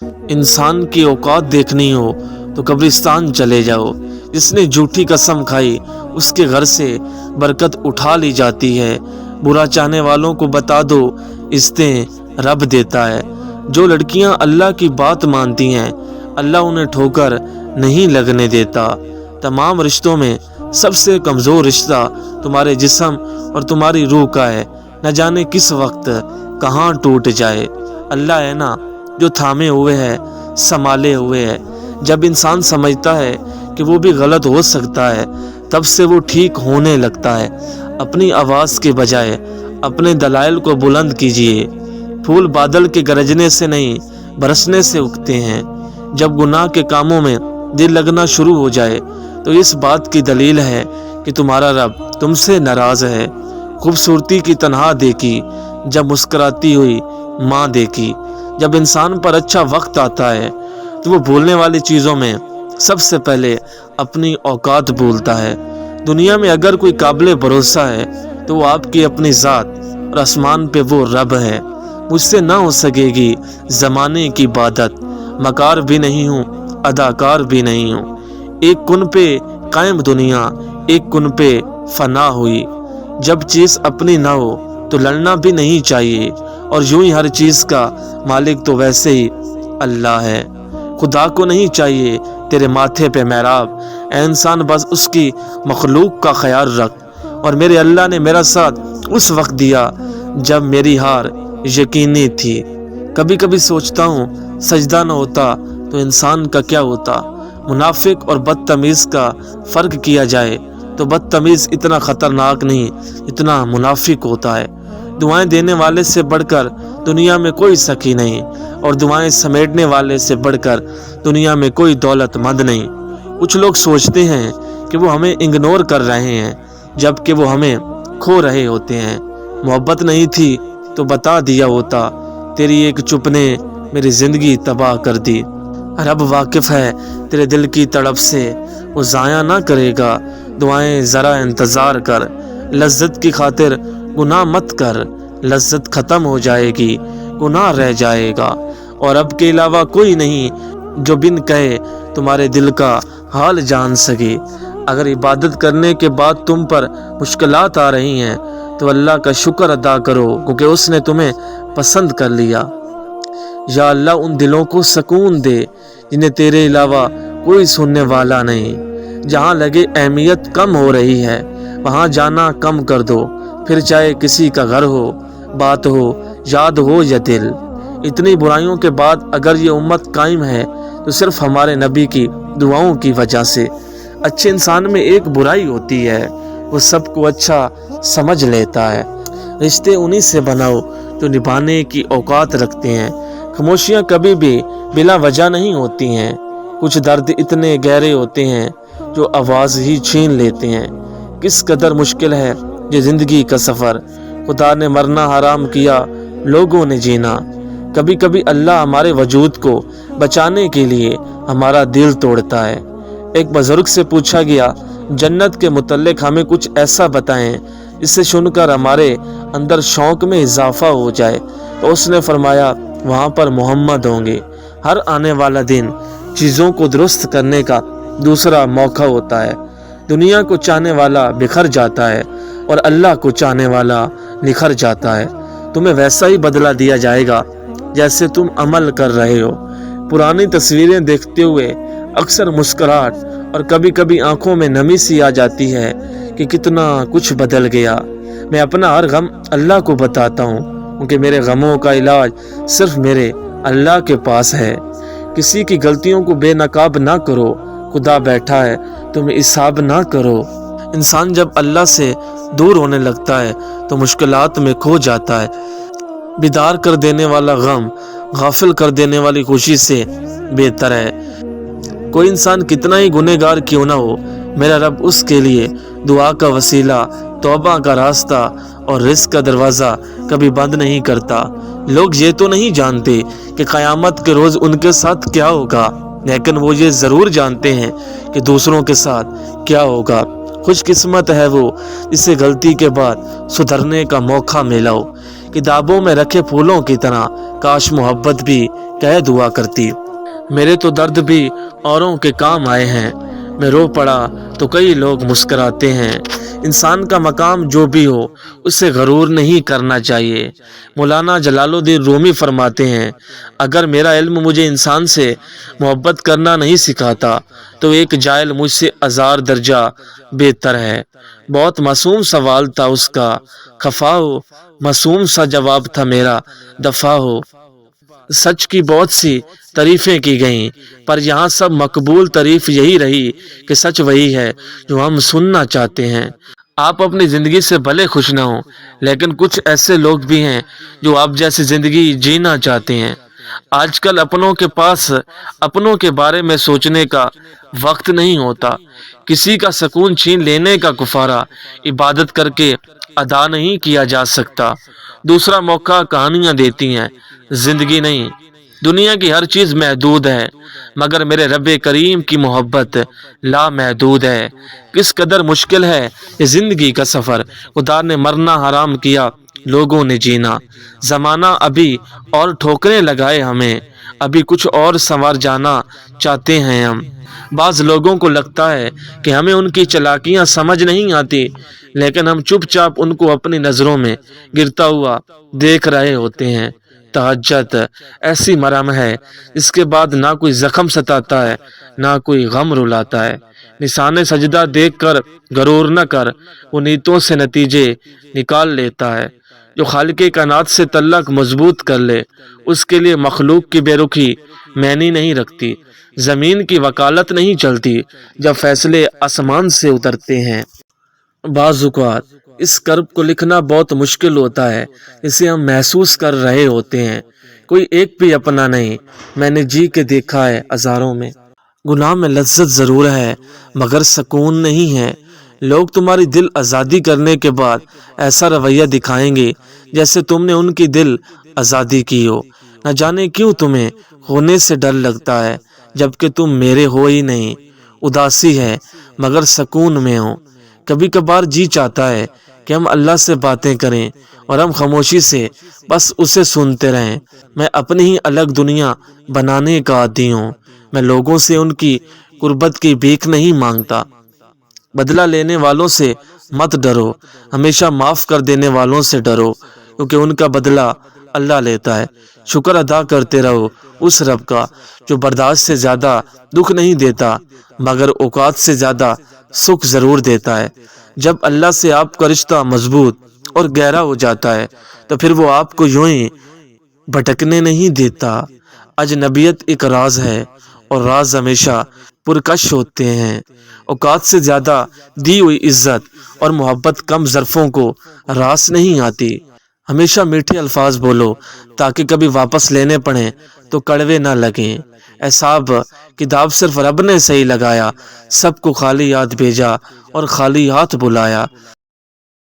इंसान की औकात देखनी हो तो कब्रिस्तान चले जाओ। जिसने झूठी कसम खाई उसके घर से बरकत उठा ली जाती है। बुरा चाहने वालों को बता दो, इज़्ज़तें रब देता है। जो लड़कियां अल्लाह की बात मानती हैं, अल्लाह उन्हें ठोकर नहीं लगने देता। तमाम रिश्तों में सबसे कमज़ोर रिश्ता तुम्हारे जिस्म और तुम्हारी रूह का है। न जाने किस वक्त कहाँ टूट जाए। अल्लाह है ना जो थामे हुए है, संभाले हुए है। जब इंसान समझता है कि वो भी गलत हो सकता है, तब से वो ठीक होने लगता है। अपनी आवाज़ के बजाय अपने दलाइल को बुलंद कीजिए। फूल बादल के गरजने से नहीं, बरसने से उगते हैं। जब गुनाह के कामों में दिल लगना शुरू हो जाए तो इस बात की दलील है कि तुम्हारा रब तुमसे नाराज़ है। खूबसूरती की तन्हा देखी जब मुस्कुराती हुई माँ देखी। जब इंसान पर अच्छा वक्त आता है तो वो भूलने वाली चीज़ों में सबसे पहले अपनी औकात भूलता है। दुनिया में अगर कोई काबिल भरोसा है तो वो आपकी अपनी ज़ात और आसमान पे वो रब है। मुझसे ना हो सकेगी ज़माने की इबादत, मकार भी नहीं हूँ, अदाकार भी नहीं हूँ। एक कुन पे कायम दुनिया, एक कुन पे फना हुई। जब चीज़ अपनी ना हो तो लड़ना भी नहीं चाहिए। और यूं ही हर चीज़ का मालिक तो वैसे ही अल्लाह है। खुदा को नहीं चाहिए तेरे माथे पे मेहराब, ऐ इंसान बस उसकी मखलूक का ख्याल रख। और मेरे अल्लाह ने मेरा साथ उस वक्त दिया जब मेरी हार यकीनी थी। कभी कभी सोचता हूँ सजदा न होता तो इंसान का क्या होता। मुनाफिक और बदतमीज़ का फ़र्क किया जाए तो बदतमीज़ इतना ख़तरनाक नहीं इतना मुनाफिक होता है। दुआएं देने वाले से बढ़कर दुनिया में कोई सखी नहीं, और दुआएं समेटने वाले से बढ़कर दुनिया में कोई दौलतमंद नहीं। कुछ लोग सोचते हैं कि वो हमें इग्नोर कर रहे हैं, जबकि वो हमें खो रहे होते हैं। मोहब्बत नहीं थी तो बता दिया होता, तेरी एक चुप ने मेरी ज़िंदगी तबाह कर दी। रब वाकिफ़ है तेरे दिल की तड़प से, वो ज़ाया ना करेगा। दुआएं ज़रा इंतज़ार कर, लज्जत की खातिर गुनाह मत कर। लज्जत ख़त्म हो जाएगी, गुनाह रह जाएगा। और अब के अलावा कोई नहीं जो बिन कहे तुम्हारे दिल का हाल जान सके। अगर इबादत करने के बाद तुम पर मुश्किलात आ रही हैं तो अल्लाह का शुक्र अदा करो, क्योंकि उसने तुम्हें पसंद कर लिया। या अल्लाह उन दिलों को सुकून दे जिन्हें तेरे अलावा कोई सुनने वाला नहीं। जहाँ लगे अहमियत कम हो रही है वहाँ जाना कम कर दो, फिर चाहे किसी का घर हो, बात हो, याद हो या दिल। इतनी बुराइयों के बाद अगर ये उम्मत कायम है तो सिर्फ हमारे नबी की दुआओं की वजह से। अच्छे इंसान में एक बुराई होती है, वो सबको अच्छा समझ लेता है। रिश्ते उन्हीं से बनाओ जो निभाने की औकात रखते हैं। खामोशियाँ कभी भी बिला वजह नहीं होती हैं। कुछ दर्द इतने गहरे होते हैं जो आवाज़ ही छीन लेते हैं। किस कदर मुश्किल है ये ज़िंदगी का सफ़र, खुदा ने मरना हराम किया, लोगों ने जीना। कभी कभी अल्लाह हमारे वजूद को बचाने के लिए हमारा दिल तोड़ता है। एक बुजुर्ग से पूछा गया, जन्नत के मुतल्लिक हमें कुछ ऐसा बताएं जिससे सुनकर हमारे अंदर शौक़ में इजाफा हो जाए। तो उसने फरमाया, वहाँ पर मोहम्मद होंगे। हर आने वाला दिन चीज़ों को दुरुस्त करने का दूसरा मौका होता है। दुनिया को चाहने वाला बिखर जाता है और अल्लाह को चाहने वाला निखर जाता है। तुम्हें वैसा ही बदला दिया जाएगा जैसे तुम अमल कर रहे हो। पुरानी तस्वीरें देखते हुए अक्सर मुस्कुराहट और कभी कभी आंखों में नमी सी आ जाती है कि कितना कुछ बदल गया। मैं अपना हर गम अल्लाह को बताता हूँ, क्योंकि मेरे गमों का इलाज सिर्फ मेरे अल्लाह के पास है। किसी की गलतियों को बेनकाब ना करो, खुदा बैठा है, तुम हिसाब ना करो। इंसान जब अल्लाह से दूर होने लगता है तो मुश्किलात में खो जाता है। बेदार कर देने वाला गम गाफिल कर देने वाली खुशी से बेहतर है। कोई इंसान कितना ही गुनहगार क्यों ना हो, मेरा रब उसके लिए दुआ का वसीला, तौबा का रास्ता और रिज़्क़ का दरवाज़ा कभी बंद नहीं करता। लोग ये तो नहीं जानते कि क़यामत के रोज़ उनके साथ क्या होगा, लेकिन वो ये ज़रूर जानते हैं कि दूसरों के साथ क्या होगा। खुशकिस्मत है वो जिसे गलती के बाद सुधरने का मौका मिला हो। किताबों में रखे फूलों की तरह काश मोहब्बत भी कैद हुआ करती। मेरे तो दर्द भी औरों के काम आए हैं, मैं रो पड़ा तो कई लोग मुस्कुराते हैं। इंसान का मकाम जो भी हो उससे गरूर नहीं करना चाहिए। मौलाना जलालुद्दीन रूमी फरमाते हैं, अगर मेरा इल्म मुझे इंसान से मोहब्बत करना नहीं सिखाता तो एक जाहिल मुझसे हजार दर्जा बेहतर है। बहुत मासूम सवाल था उसका, खफा हो, मासूम सा जवाब था मेरा, दफा हो। सच की बहुत सी तारीफें की गईं, पर यहाँ सब मकबूल तारीफ यही रही कि सच वही है जो हम सुनना चाहते हैं। आप अपनी ज़िंदगी से भले खुश ना हो, लेकिन कुछ ऐसे लोग भी हैं जो आप जैसी ज़िंदगी जीना चाहते हैं। आजकल अपनों के पास अपनों के बारे में सोचने का वक्त नहीं होता। किसी का सुकून छीन लेने का कुफारा इबादत करके अदा नहीं किया जा सकता। दूसरा मौका कहानियां देती हैं, जिंदगी नहीं। दुनिया की हर चीज़ महदूद है, मगर मेरे रब्बे करीम की मोहब्बत लामहदूद है। किस कदर मुश्किल है ये ज़िंदगी का सफ़र, खुदा ने मरना हराम किया, लोगों ने जीना। ज़माना अभी और ठोकरें लगाए हमें, अभी कुछ और संवार जाना चाहते हैं हम। बाज़ लोगों को लगता है कि हमें उनकी चालाकियाँ समझ नहीं आती, लेकिन हम चुपचाप उनको अपनी नज़रों में गिरता हुआ देख रहे होते हैं। तहज्जुद ऐसी मरहम है इसके बाद ना कोई जख्म सताता है, ना कोई गम रुलाता है। निशाने सजदा देख कर गरूर न कर, वो नीतों से नतीजे निकाल लेता है। जो खालिके कायनात से तल्लक मजबूत कर ले, उसके लिए मखलूक की बेरुखी मैनी नहीं रखती। ज़मीन की वकालत नहीं चलती जब फैसले आसमान से उतरते हैं। बाज़ इस कर्ब को लिखना बहुत मुश्किल होता है, इसे हम महसूस कर रहे होते हैं। कोई एक भी अपना नहीं, मैंने जी के देखा है हज़ारों में। गुनाह में लज्जत ज़रूर है मगर सुकून नहीं है। लोग तुम्हारी दिल आज़ादी करने के बाद ऐसा रवैया दिखाएंगे जैसे तुमने उनकी दिल आज़ादी की हो। न जाने क्यों तुम्हें होने से डर लगता है, जबकि तुम मेरे हो ही नहीं। उदासी है मगर सुकून में हो। कभी कभार जी चाहता है कि हम अल्लाह से बातें करें और हम खामोशी से बस उसे सुनते रहें। मैं अपनी ही अलग दुनिया बनाने का आदी हूँ। मैं लोगों से उनकी कुर्बत की भीख नहीं मांगता। बदला लेने वालों से मत डरो, हमेशा माफ़ कर देने वालों से डरो, क्योंकि उनका बदला अल्लाह लेता है। शुक्र अदा करते रहो उस रब का जो बर्दाश्त से ज़्यादा दुख नहीं देता, मगर औकात से ज़्यादा सुख ज़रूर देता है। जब अल्लाह से आपका रिश्ता मजबूत और गहरा हो जाता है तो फिर वो आपको यूं ही भटकने नहीं देता। अजनबियत एक राज है और राज हमेशा पुरकश होते हैं। औकात से ज़्यादा दी हुई इज्जत और मोहब्बत कम ज़रफ़ों को रास नहीं आती। हमेशा मीठे अल्फाज बोलो ताकि कभी वापस लेने पड़े तो कड़वे ना लगें। एसाब किताब सिर्फ रब ने सही लगाया, सबको खाली हाथ भेजा और खाली हाथ बुलाया।